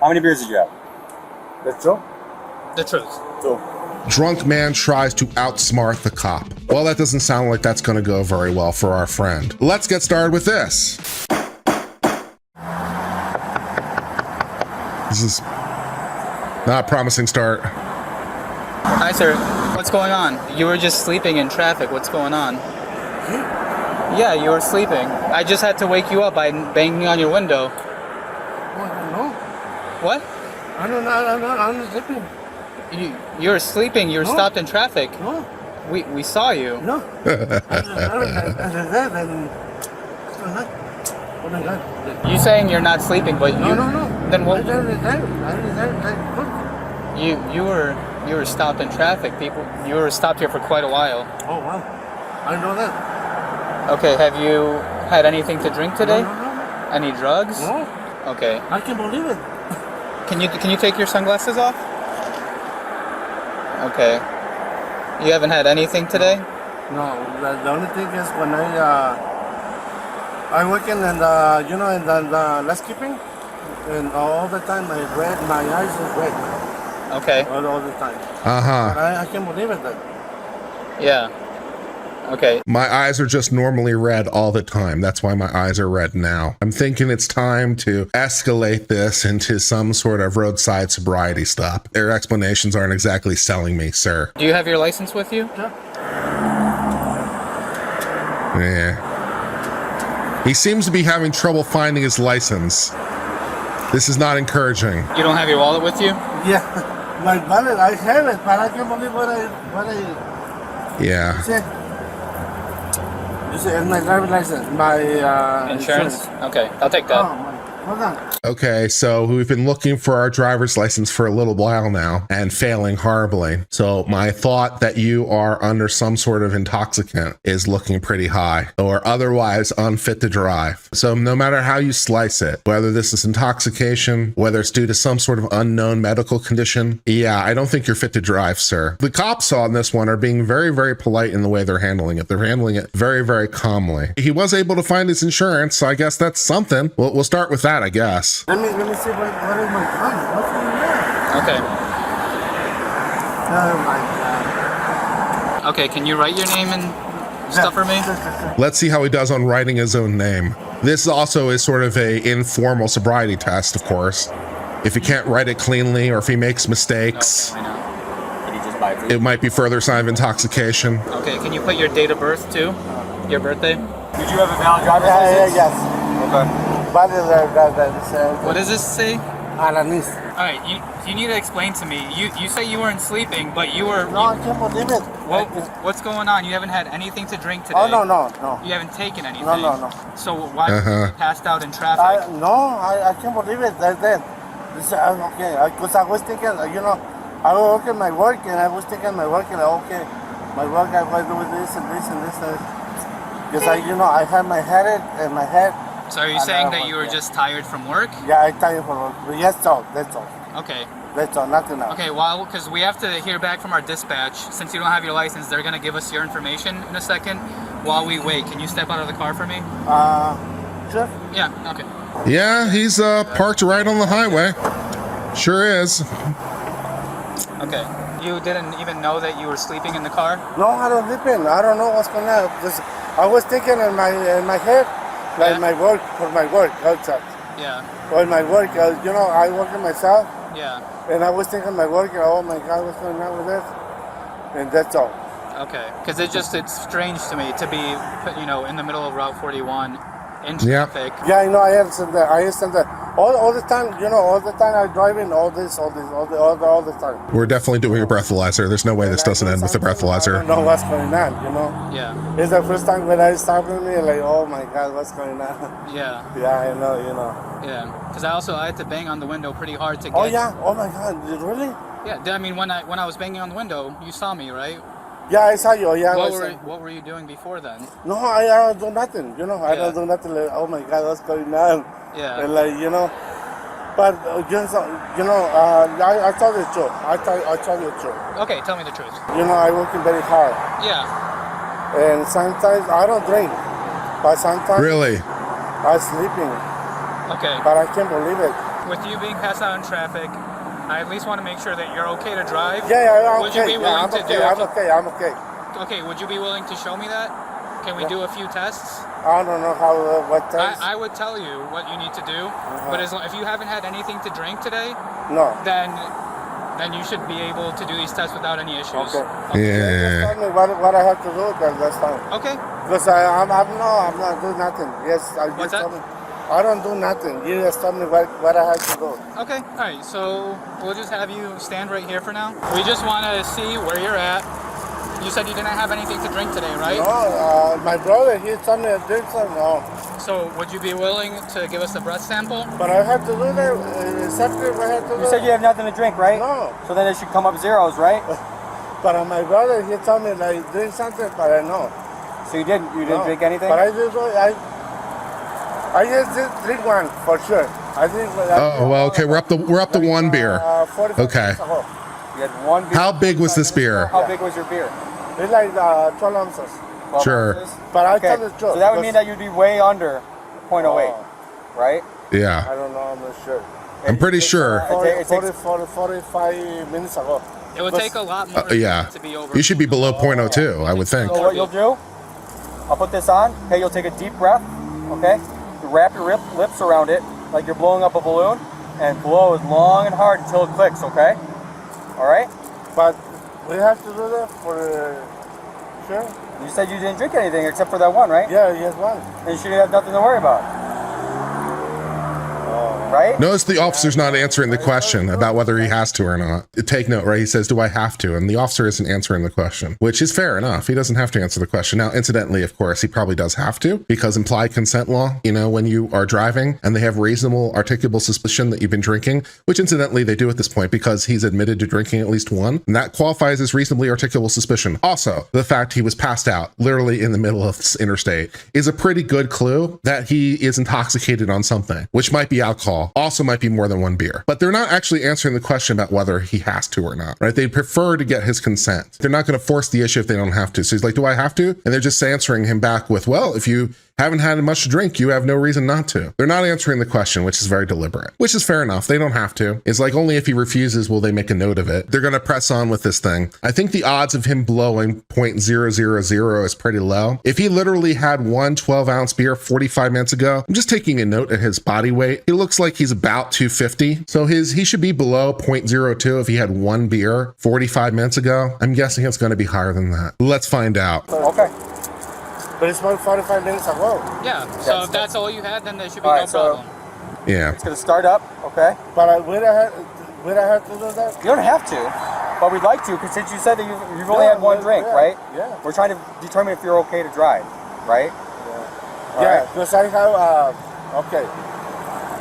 How many beers did you have? That's true? The truth. True. Drunk man tries to outsmart the cop. Well, that doesn't sound like that's going to go very well for our friend. Let's get started with this. This is not a promising start. Hi, sir. What's going on? You were just sleeping in traffic. What's going on? Yeah, you were sleeping. I just had to wake you up by banging on your window. No. What? I'm not sleeping. You were sleeping. You were No. stopped in traffic. No. We saw you. No. You saying you're not sleeping, but No. Then what? I You were stopped in traffic. You were stopped here for quite a while. Oh, wow. I know that. Okay. Have you had anything to drink today? No. Any drugs? No. Okay. I can't believe it. Can you take your sunglasses off? Okay. You haven't had anything today? No. The only thing is when I working in the, in the landscaping, and all the time my eyes is red. Okay. All the time. Uh-huh. I can't believe it. Yeah. Okay. My eyes are just normally red all the time. That's why my eyes are red now. I'm thinking it's time to escalate this into some sort of roadside sobriety stop. Their explanations aren't exactly selling me, sir. Do you have your license with you? Yeah. He seems to be having trouble finding his license. This is not encouraging. You don't have your wallet with you? Yeah. My wallet, I have it, but I can't believe what I Yeah. said. You see, it's my driver's license, my Insurance? Okay, I'll take that. Oh, hold on. Okay, so we've been looking for our driver's license for a little while now and failing horribly. So my thought that you are under some sort of intoxicant is looking pretty high or otherwise unfit to drive. So no matter how you slice it, whether this is intoxication, whether it's due to some sort of unknown medical condition, yeah, I don't think you're fit to drive, sir. The cops on this one are being very, very polite in the way they're handling it. They're handling it very, very calmly. He was able to find his insurance, so I guess that's something. We'll start with that, I guess. Let me see what is my gun. What's in there? Okay. Oh my God. Okay, can you write your name and stuff for me? Let's see how he does on writing his own name. This also is sort of a informal sobriety test, of course. If he can't write it cleanly or if he makes mistakes, I know. Did he just buy it for you? it might be further sign of intoxication. Okay, can you put your date of birth too? Your birthday? Did you have a valid driver's Yeah, license? yes. Okay. What is What does this say? Alanis. Alright, you need to explain to me. You say you weren't sleeping, but you were... No, I can't believe it. What's going on? You haven't had anything to drink today. Oh, no. You haven't taken anything. No. So why were you passed out in traffic? I can't believe it. That's it. Okay, because I was thinking, I was working my work, and I was thinking my work, and okay, my work, I was doing this and this and this. Because I had my head in my head. So are you saying that you were just tired from work? Yeah, I tired for work. But that's all. Okay. That's all, nothing else. Okay, well, because we have to hear back from our dispatch. Since you don't have your license, they're going to give us your information in a second. While we wait, can you step out of the car for me? Sure. Yeah, okay. Yeah, he's parked right on the highway. Sure is. Okay. You didn't even know that you were sleeping in the car? No, I don't sleep in. I don't know what's going on. Because I was thinking in my head, like my work, for my work outside. Yeah. For my work, I work in myself. Yeah. And I was thinking my work, oh my God, what's going on with this? And that's all. Okay. Because it's strange to me to be, in the middle of Route 41 in traffic. Yeah, I know. I understand that. All the time, all the time I'm driving, all the time. We're definitely doing a breathalyzer. There's no way this doesn't end with a I breathalyzer. don't know what's going on, Yeah. It's the first time when I stopped with me, like, oh my God, what's going on? Yeah. Yeah, I know, Yeah. Because I had to bang on the window pretty hard to get... Oh, yeah? Oh my God, really? Yeah. I mean, when I was banging on the window, you saw me, right? Yeah, I saw you. Yeah. What were you doing before then? No, I don't do nothing. I don't do nothing. Like, oh my God, what's going on? Yeah. And like, but I tell the truth. I tell you the truth. Okay, tell me the truth. I working very hard. Yeah. And sometimes I don't drink, but sometimes Really? I'm sleeping. Okay. But I can't believe it. with you being passed out in traffic, I at least want to make sure that you're okay to drive. Yeah, I'm Would okay. you be willing to do? I'm okay. I'm okay. Okay, would you be willing to show me that? Can we do a few tests? I don't know what test. I would tell you what you need to do, but if you haven't had anything to drink today, No. then you should be able to do these tests without any issues. Okay. Yeah. Just tell me what I have to do, that's fine. Okay. Because I'm not doing nothing. Yes, What's that? I don't do nothing. You just tell me what I have to do. Okay. All right. So we'll just have you stand right here for now. We just want to see where you're at. You said you didn't have anything to drink today, right? No, my brother, he told me to drink some. No. So would you be willing to give us the breath sample? But I have to do that. Exactly what I have to do. You said you have nothing to drink, right? No. So then it should come up zeros, right? But my brother, he told me like drink something, but I know. So you didn't drink anything? But I just did drink one for sure. I think. Oh well, okay. We're up to one beer. 45 Okay. minutes ago. You had one beer. How big was this beer? How big was your beer? It's like 12 ounces. 12 Sure. ounces? But I Okay. tell the truth. So that would mean that you'd be way under 0.08, right? Yeah, I don't know. I'm not sure. I'm pretty sure. 45 minutes ago. It would take a lot more Yeah, to be over. you should be below 0.02, I would think. So what you'll do, I'll put this on. Okay, you'll take a deep breath. Okay, you wrap your lips around it like you're blowing up a balloon, and blow as long and hard until it clicks. Okay. All right. But we have to do that for sure. You said you didn't drink anything except for that one, right? Yeah, yes, one. And you should have nothing to worry about. Right? Notice the officer's not answering the question about whether he has to or not. Take note, right? He says, do I have to? And the officer isn't answering the question, which is fair enough. He doesn't have to answer the question. Now, incidentally, of course, he probably does have to, because implied consent law, when you are driving and they have reasonable articulable suspicion that you've been drinking, which incidentally they do at this point because he's admitted to drinking at least one, and that qualifies as reasonably articulable suspicion. Also, the fact he was passed out literally in the middle of this interstate is a pretty good clue that he is intoxicated on something, which might be alcohol, also might be more than one beer. But they're not actually answering the question about whether he has to or not, right? They prefer to get his consent. They're not going to force the issue if they don't have to. So he's like, do I have to? And they're just answering him back with, well, if you haven't had much to drink, you have no reason not to. They're not answering the question, which is very deliberate, which is fair enough. They don't have to. It's like only if he refuses will they make a note of it. They're going to press on with this thing. I think the odds of him blowing 0.000 is pretty low. If he literally had one 12-ounce beer 45 minutes ago, I'm just taking a note of his body weight. He looks like he's about 250. So he should be below 0.02 if he had one beer 45 minutes ago. I'm guessing it's going to be higher than that. Let's find out. Okay. But it's about 45 minutes ago. Yeah. So if that's all you had, then there should be All no right, so- problem. Yeah. It's gonna start up. Okay. But would I have to do that? You don't have to, but we'd like to, because since you said that you've only had one drink, right? Yeah. We're trying to determine if you're okay to drive, right? All Yeah, right. because I have, okay.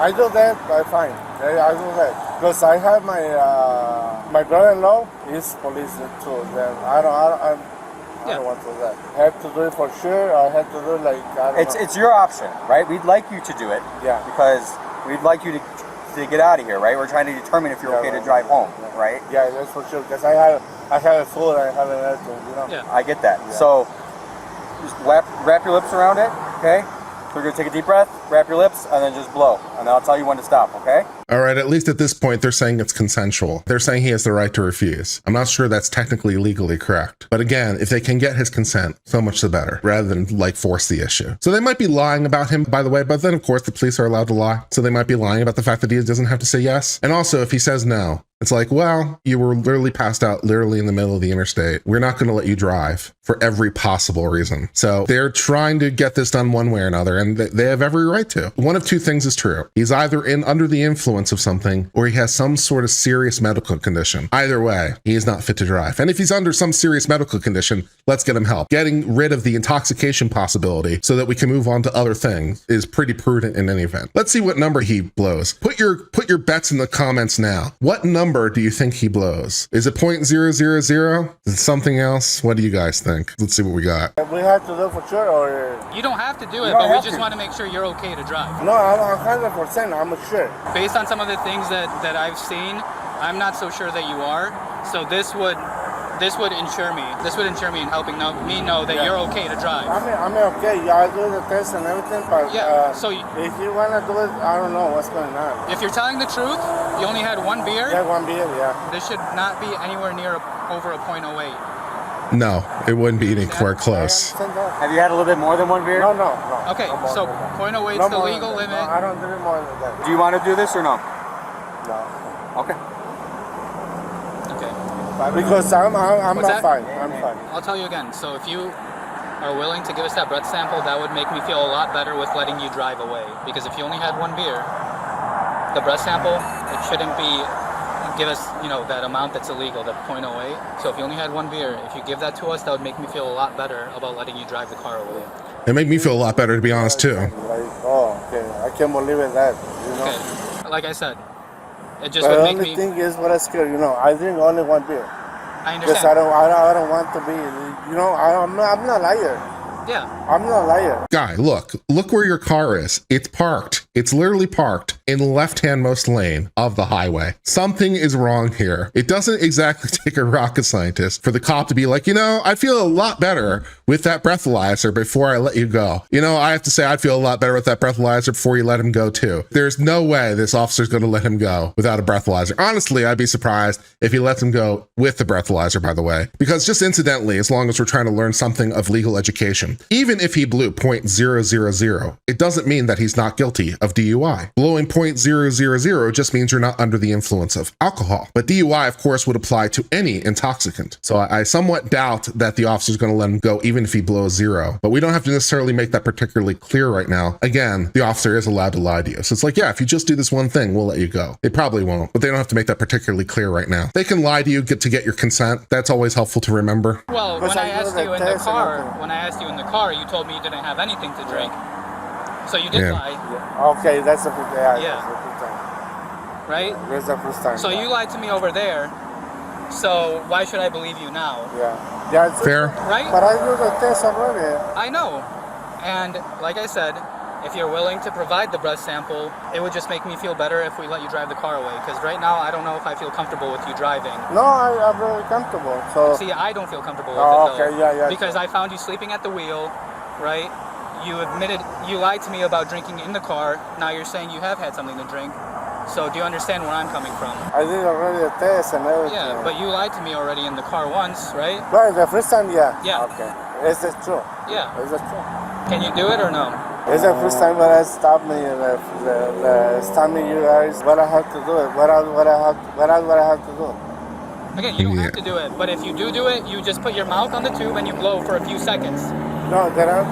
I do that, I'm fine. I do that. Because I have my brother-in-law is police too. Then I don't want to do that. I have to do it for sure. I have to do like, I don't know. It's your option, right? We'd like you to do it. Yeah. Because we'd like you to get out of here, right? We're trying to determine if you're okay to drive home, right? Yeah, that's for sure. Because I have food, I have everything, Yeah. I get that. Yeah. So just wrap your lips around it, okay? So we're gonna take a deep breath, wrap your lips, and then just blow. And then I'll tell you when to stop, okay? All right, at least at this point, they're saying it's consensual. They're saying he has the right to refuse. I'm not sure that's technically legally correct. But again, if they can get his consent, so much the better, rather than like force the issue. So they might be lying about him, by the way, but then of course the police are allowed to lie. So they might be lying about the fact that he doesn't have to say yes. And also if he says no, it's like, well, you were literally passed out literally in the middle of the interstate. We're not going to let you drive for every possible reason. So they're trying to get this done one way or another, and they have every right to. One of two things is true. He's either under the influence of something, or he has some sort of serious medical condition. Either way, he is not fit to drive. And if he's under some serious medical condition, let's get him help. Getting rid of the intoxication possibility so that we can move on to other things is pretty prudent in any event. Let's see what number he blows. Put your bets in the comments now. What number do you think he blows? Is it 0.000? Is it something else? What do you guys think? Let's see what we got. We have to do for sure, or You don't have to do it, don't but we have just to. want to make sure you're okay to drive. no, I'm 100%. I'm sure. Based on some of the things that I've seen, I'm not so sure that you are. So this would this would insure me. This would insure me in helping me know that you're okay to drive. I mean, okay, yeah, I do the test and everything, but So if you want to do it, I don't know what's going on. if you're telling the truth, you only had one beer. Yeah, one beer, yeah. This should not be anywhere near over a .08. No, it wouldn't be anywhere close. Have you had a little bit more than one beer? No. Okay, No more so than that. .08 No is the more legal than that. limit. No, I don't do it more than that. Do you want to do this or no? No. Okay. Okay. Because I'm What's not that? fine. I'm fine. I'll tell you again. So if you are willing to give us that breath sample, that would make me feel a lot better with letting you drive away. Because if you only had one beer, the breath sample, it shouldn't be give us, that amount that's illegal, the .08. So if you only had one beer, if you give that to us, that would make me feel a lot better about letting you drive the car away. It made me feel a lot better, to be honest, too. Like, oh, okay. I can't believe it that, Okay. Like I said, it just But would the make only me. thing is what I scared, I drink only one beer. I Because understand. I don't want to be, I'm not a liar. Yeah. I'm not a liar. Guy, look where your car is. It's parked. It's literally parked in the left-handmost lane of the highway. Something is wrong here. It doesn't exactly take a rocket scientist for the cop to be like, I feel a lot better with that breathalyzer before I let you go. I have to say, I'd feel a lot better with that breathalyzer before you let him go too. There's no way this officer's going to let him go without a breathalyzer. Honestly, I'd be surprised if he lets him go with the breathalyzer, by the way, because just incidentally, as long as we're trying to learn something of legal education, even if he blew .000, it doesn't mean that he's not guilty of DUI. Blowing .000 just means you're not under the influence of alcohol. But DUI, of course, would apply to any intoxicant. So I somewhat doubt that the officer's going to let him go even if he blows zero. But we don't have to necessarily make that particularly clear right now. Again, the officer is allowed to lie to you. So it's like, yeah, if you just do this one thing, we'll let you go. They probably won't, but they don't have to make that particularly clear right now. They can lie to you to get your consent. That's always helpful to remember. Well, Because when I I know asked that you in the test and car, everything. you told me you didn't have anything to drink. So you did Yeah. lie, Okay, that's the first time. Yeah. That's the first time. right? That's the first time. So you lied to me over there. So why should I believe you now? Yeah, it's Fair. Right? But I do the test already. I know. And like I said, if you're willing to provide the breath sample, it would just make me feel better if we let you drive the car away. Because right now, I don't know if I feel comfortable with you driving. No, I'm very comfortable. So See, I don't feel comfortable with Oh, it though. okay, yeah. Because I found you sleeping at the wheel, right? You lied to me about drinking in the car. Now you're saying you have had something to drink. So do you understand where I'm coming from? I did already a test and everything. Yeah, but you lied to me already in the car once, right? Well, the first time, yeah. Yeah. Okay. Is it true? Yeah. Is it true? Can you do it or no? It's the first time when I stopped me, stop me, you guys, what I have to do it, what I have to do. Again, you don't Yeah. have to do it, but if you do it, you just put your mouth on the tube and you blow for a few seconds. No, that I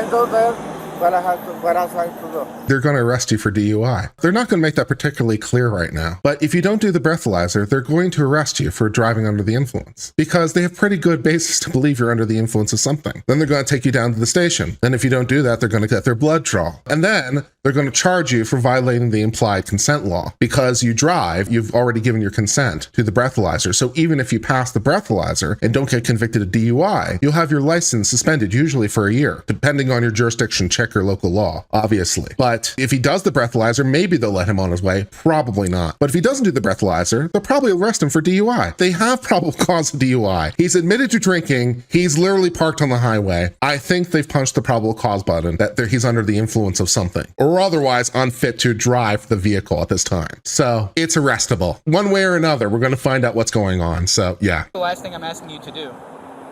do that, what I have to do. They're going to arrest you for DUI. They're not going to make that particularly clear right now. But if you don't do the breathalyzer, they're going to arrest you for driving under the influence because they have pretty good basis to believe you're under the influence of something. Then they're going to take you down to the station. Then if you don't do that, they're going to get their blood draw. And then they're going to charge you for violating the implied consent law because you drive, you've already given your consent to the breathalyzer. So even if you pass the breathalyzer and don't get convicted of DUI, you'll have your license suspended usually for a year, depending on your jurisdiction. Check your local law, obviously. But if he does the breathalyzer, maybe they'll let him on his way. Probably not. But if he doesn't do the breathalyzer, they'll probably arrest him for DUI. They have probable cause of DUI. He's admitted to drinking. He's literally parked on the highway. I think they've punched the probable cause button that he's under the influence of something or otherwise unfit to drive the vehicle at this time. So it's arrestable. One way or another, we're going to find out what's going on. So yeah. The last thing I'm asking you to do.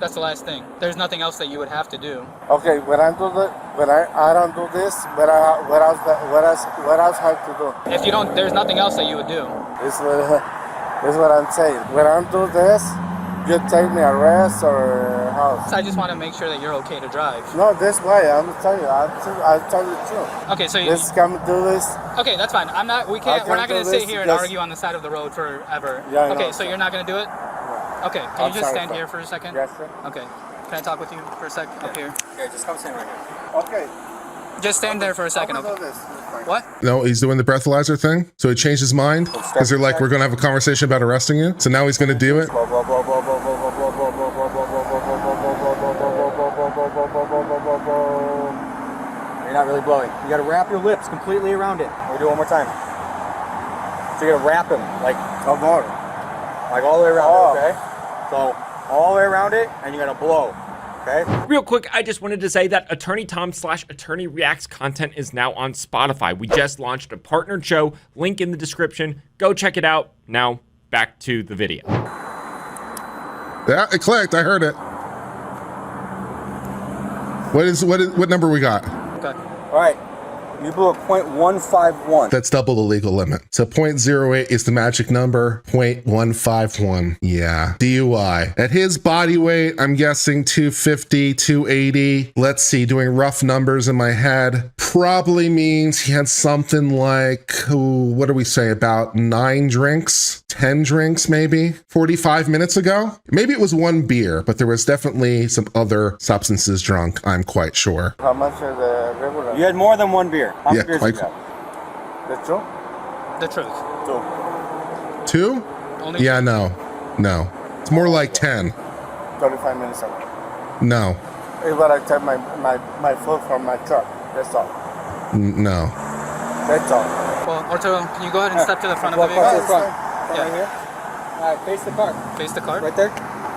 That's the last thing. There's nothing else that you would have to do. Okay, when I don't do this, what else have to do? If you don't, there's nothing else that you would do. This is what I'm saying. When I do this, you take me arrest or house. So I just want to make sure that you're okay to drive. No, this way. I'm telling you. I'll tell you the truth. Okay, so Let's come do this. okay, that's fine. We're not can't going to do sit this here and because- argue on the side of the road forever. Yeah, I okay, know. so you're not going to do it? Okay, can I'm you just sorry, stand sir. here for a second? Yes, sir. Okay. Can I talk with you for a sec up here? Yeah, just come stand right here. Okay. Just stand there for a second, I'm gonna okay? do this. It's fine. What? No, he's doing the breathalyzer thing. So he changed his mind because they're like, we're going to have a conversation about arresting you. So now he's going to do it. You're not really blowing. You gotta wrap your lips completely around it. We'll do it one more time. So you're gonna wrap him like No more. Like all the way around it, okay? So all the way around it, and you're gonna blow, okay? Real quick, I just wanted to say that Attorney Tom / Attorney Reacts content is now on Spotify. We just launched a partnered show, link in the description. Go check it out. Now, back to the video. Yeah, it clicked. I heard it. What number we got? Okay. All right, you blew a .151. That's double the legal limit. So 0.08 is the magic number. 0.151. Yeah. DUI. At his body weight, I'm guessing 250, 280. Let's see, doing rough numbers in my head. Probably means he had something like, what do we say, about 9 drinks? 10 drinks maybe 45 minutes ago. Maybe it was 1 beer, but there was definitely some other substances drunk, I'm quite sure. How much are the regular? You had more than 1 beer. How many beers like did you have? The two? The truth. 2. 2? Only Yeah, no. It's more like 10. 35 minutes ago. No. It's what I took my food from my truck. That's all. No. That's all. Well, Arturo, can you go ahead and step to the front of the Walk up to vehicle? the front. Yeah. Right here. All right, face the car. Face the car. Right there.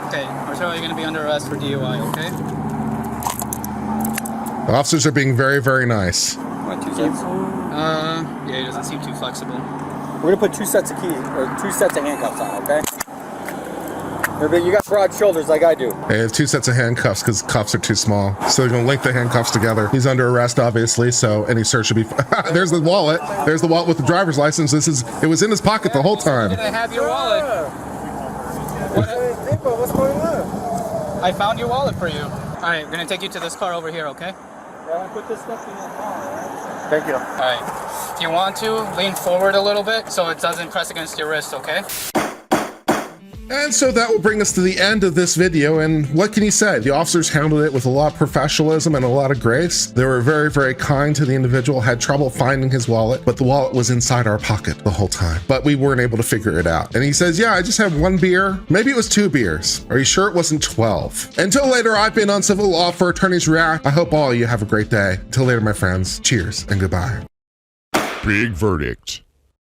Okay, Arturo, you're gonna be under arrest for DUI. Okay. The officers are being very, very nice. Want 2 sets? Yeah, he doesn't seem too flexible. We're gonna put 2 sets of keys or 2 sets of handcuffs on, okay? You got broad shoulders like I do. They have 2 sets of handcuffs because cuffs are too small. So they're gonna link the handcuffs together. He's under arrest, obviously, so any search should be. There's the wallet. There's the wallet with the driver's license. It was in his pocket the whole time. Did I have your wallet? What's going on? I found your wallet for you. All right, we're gonna take you to this car over here, okay? Yeah, put this stuff in the car, Thank you. All right. If you want to, lean forward a little bit so it doesn't press against your wrist, okay? And so that will bring us to the end of this video. And what can you say? The officers handled it with a lot of professionalism and a lot of grace. They were very, very kind to the individual, had trouble finding his wallet, but the wallet was inside our pocket the whole time. But we weren't able to figure it out. And he says, yeah, I just had 1 beer. Maybe it was 2 beers. Are you sure it wasn't 12? Until later, I've been on Civil Law for Attorneys React. I hope all of you have a great day. Until later, my friends. Cheers and goodbye. Big verdict.